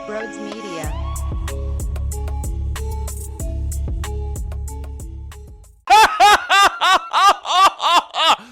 Brodes Media.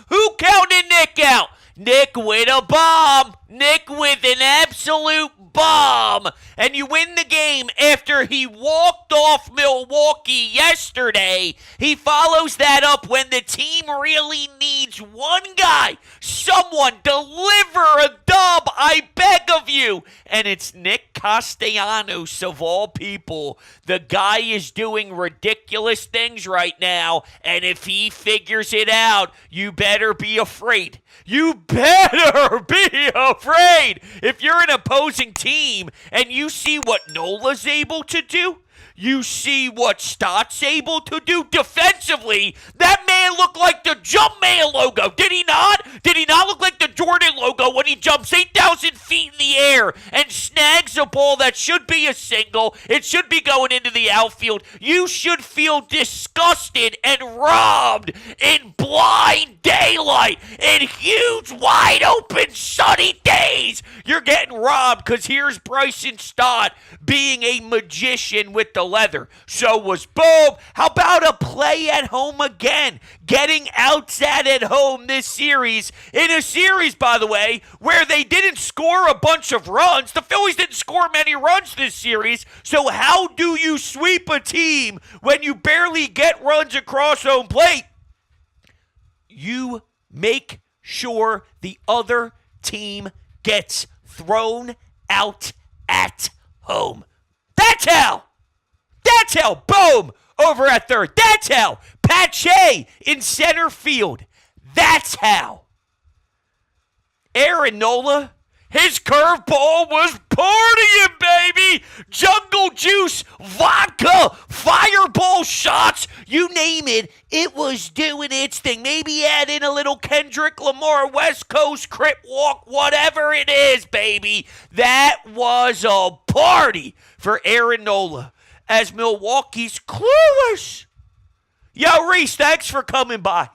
Who counted Nick out? Nick with a bomb. Nick with an absolute bomb. And you win the game after he walked off Milwaukee yesterday. He follows that up when the team really needs one guy. Someone deliver a dub, I beg of you. And it's Nick Castellanos of all people. The guy is doing ridiculous things right now. And if he figures it out, you better be afraid. You better be afraid. If you're an opposing team and you see what Nola's able to do, you see what Stott's able to do defensively. That man looked like the Jumpman logo, did he not? Did he not look like the Jordan logo when he jumps 8,000 feet in the air and snags a ball that should be a single? It should be going into the outfield. You should feel disgusted and robbed in blind daylight, in huge, wide open, sunny days. You're getting robbed because here's Bryson Stott being a magician with the leather. So was Bob. How about a play at home again? Getting outsat at home this series. In a series, by the way, where they didn't score a bunch of runs. The Phillies didn't score many runs this series. So how do you sweep a team when you barely get runs across home plate? You make sure the other team gets thrown out at home. That's how. That's how. Boom. Over at third. That's how. Pache in center field. That's how. Aaron Nola, his curveball was partying, baby. Jungle juice, vodka, fireball shots, you name it. It was doing its thing. Maybe add in a little Kendrick Lamar, West Coast, Crip Walk, whatever it is, baby. That was a party for Aaron Nola as Milwaukee's clueless. Yo, Reese, thanks for coming by.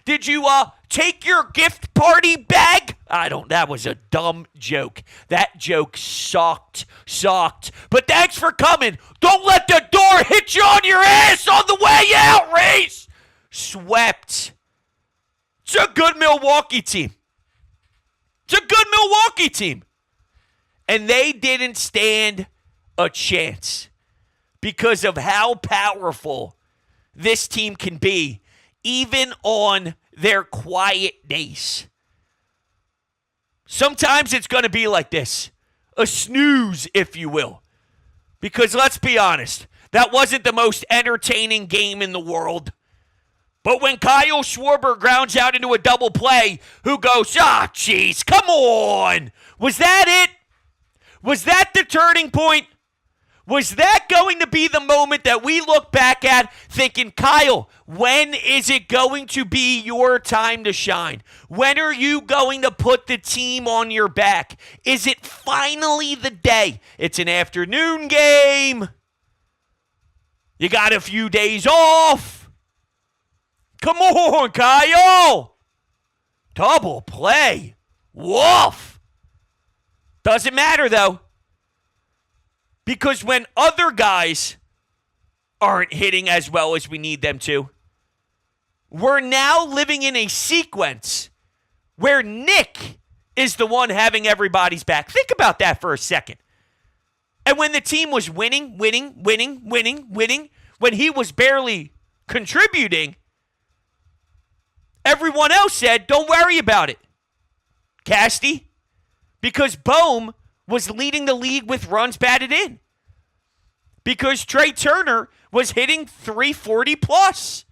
Did you take your gift party bag? That was a dumb joke. That joke sucked. But thanks for coming. Don't let the door hit you on your ass on the way out, Reese. Swept. It's a good Milwaukee team. And they didn't stand a chance because of how powerful this team can be, even on their quiet days. Sometimes it's going to be like this, a snooze, if you will. Because let's be honest, that wasn't the most entertaining game in the world. But when Kyle Schwarber grounds out into a double play, who goes, jeez, come on. Was that it? Was that the turning point? Was that going to be the moment that we look back at thinking, Kyle, when is it going to be your time to shine? When are you going to put the team on your back? Is it finally the day? It's an afternoon game. You got a few days off. Come on, Kyle. Double play. Woof. Doesn't matter, though. Because when other guys aren't hitting as well as we need them to, we're now living in a sequence where Nick is the one having everybody's back. Think about that for a second. And when the team was winning, when he was barely contributing, everyone else said, don't worry about it, Casty, because Bohm was leading the league with runs batted in. Because Trey Turner was hitting 340 plus.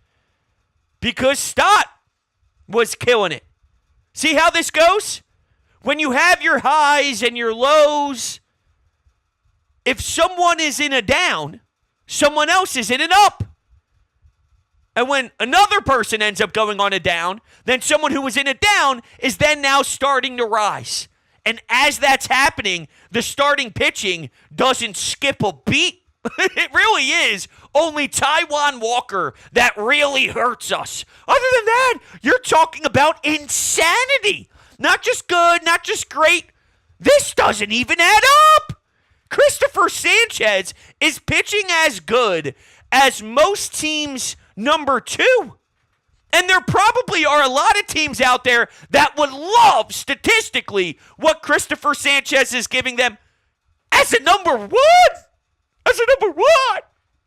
Because Stott was killing it. See how this goes? When you have your highs and your lows, if someone is in a down, someone else is in an up. And when another person ends up going on a down, then someone who was in a down is then now starting to rise. And as that's happening, the starting pitching doesn't skip a beat. It really is only Taijuan Walker that really hurts us. Other than that, you're talking about insanity. Not just good, not just great. This doesn't even add up. Christopher Sanchez is pitching as good as most teams' number 2. And there probably are a lot of teams out there that would love, statistically, what Christopher Sanchez is giving them as a number 1. As a number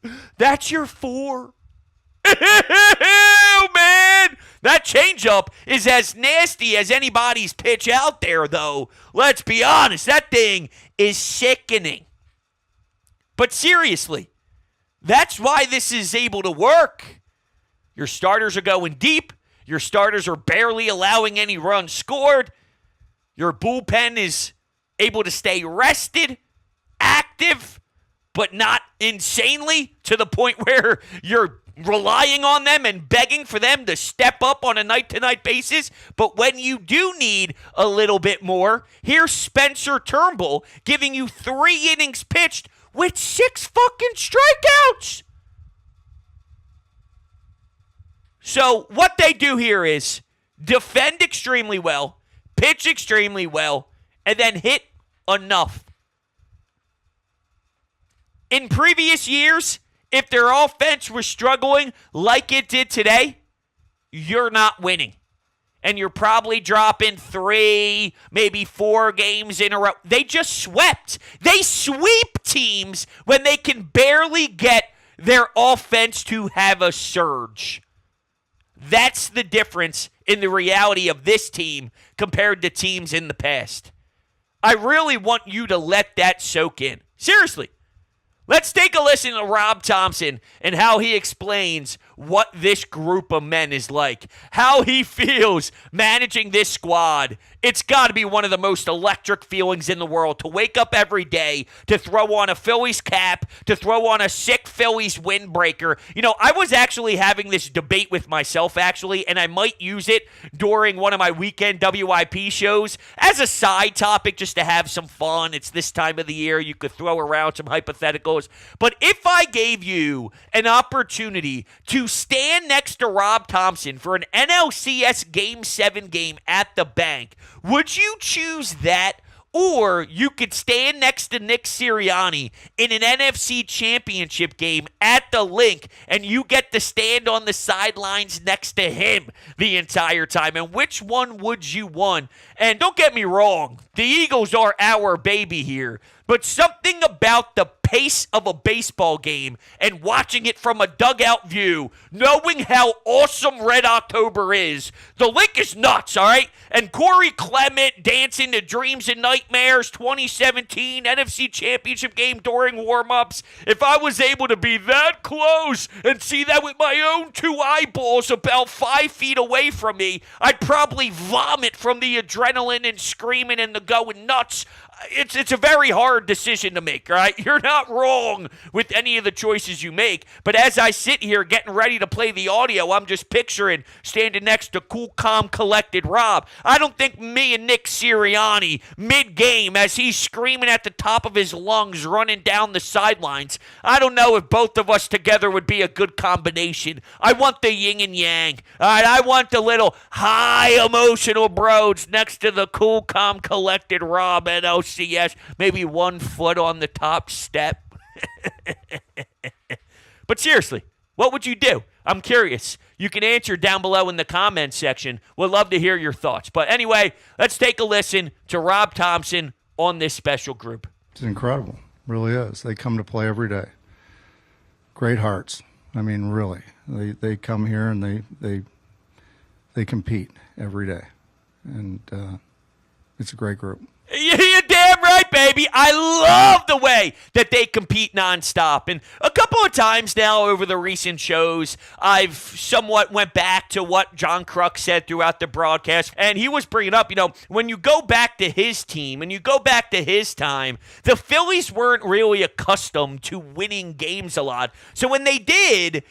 1. That's your 4. Oh, man. That changeup is as nasty as anybody's pitch out there, though. Let's be honest. That thing is sickening. But seriously, that's why this is able to work. Your starters are going deep. Your starters are barely allowing any runs scored. Your bullpen is able to stay rested, active, but not insanely to the point where you're relying on them and begging for them to step up on a night-to-night basis. But when you do need a little bit more, here's Spencer Turnbull giving you 3 innings pitched with 6 fucking strikeouts. So what they do here is defend extremely well, pitch extremely well, and then hit enough. In previous years, if their offense was struggling like it did today, you're not winning. And you're probably dropping 3, maybe 4 games in a row. They just swept. They sweep teams when they can barely get their offense to have a surge. That's the difference in the reality of this team compared to teams in the past. I really want you to let that soak in. Seriously. Let's take a listen to Rob Thompson and how he explains what this group of men is like, how he feels managing this squad. It's got to be one of the most electric feelings in the world to wake up every day, to throw on a Phillies cap, to throw on a sick Phillies windbreaker. You know, I was actually having this debate with myself, actually, and I might use it during one of my weekend WIP shows as a side topic just to have some fun. It's this time of the year. You could throw around some hypotheticals. But if I gave you an opportunity to stand next to Rob Thompson for an NLCS Game 7 game at the bank, would you choose that? Or you could stand next to Nick Sirianni in an NFC Championship game at the Link, and you get to stand on the sidelines next to him the entire time. And which one would you want? And don't get me wrong, the Eagles are our baby here. But something about the pace of a baseball game and watching it from a dugout view, knowing how awesome Red October is, the Link is nuts, all right? And Corey Clement dancing to Dreams and Nightmares 2017 NFC Championship game during warm-ups. If I was able to be that close and see that with my own 2 eyeballs about 5 feet away from me, I'd probably vomit from the adrenaline and screaming and the going nuts. It's a very hard decision to make, right? You're not wrong with any of the choices you make, but as I sit here getting ready to play the audio, I'm just picturing standing next to cool, calm, collected Rob. I don't think me and Nick Sirianni, mid-game, as he's screaming at the top of his lungs, running down the sidelines, I don't know if both of us together would be a good combination. I want the yin and yang, all right? I want the little high emotional Brodes next to the cool, calm, collected Rob and OCS, maybe 1 foot on the top step. But seriously, what would you do? I'm curious. You can answer down below in the comments section. We'd love to hear your thoughts. But anyway, let's take a listen to Rob Thompson on this special group. It's incredible. Really is. They come to play every day. Great hearts. I mean, really. They come here and they compete every day. And it's a great group. You're damn right, baby. I love the way that they compete nonstop. And a couple of times now over the recent shows, I've somewhat went back to what John Kruk said throughout the broadcast. And he was bringing up, when you go back to his team and you go back to his time, the Phillies weren't really accustomed to winning games a lot. So when they did,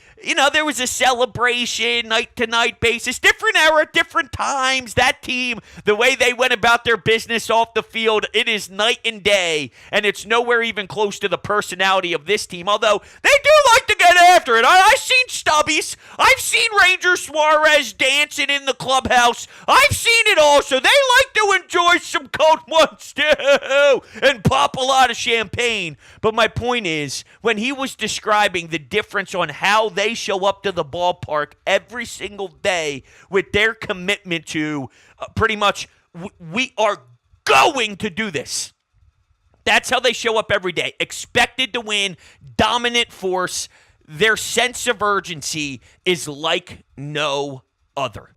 there was a celebration, night-to-night basis, different era, different times. That team, the way they went about their business off the field, it is night and day, and it's nowhere even even close to the personality of this team, although they do like to get after it. I've seen Stubbies. I've seen Ranger Suarez dancing in the clubhouse. I've seen it all, so they like to enjoy some cold ones too and pop a lot of champagne. But my point is, when he was describing the difference on how they show up to the ballpark every single day with their commitment to pretty much, we are going to do this. That's how they show up every day. Expected to win, dominant force. Their sense of urgency is like no other.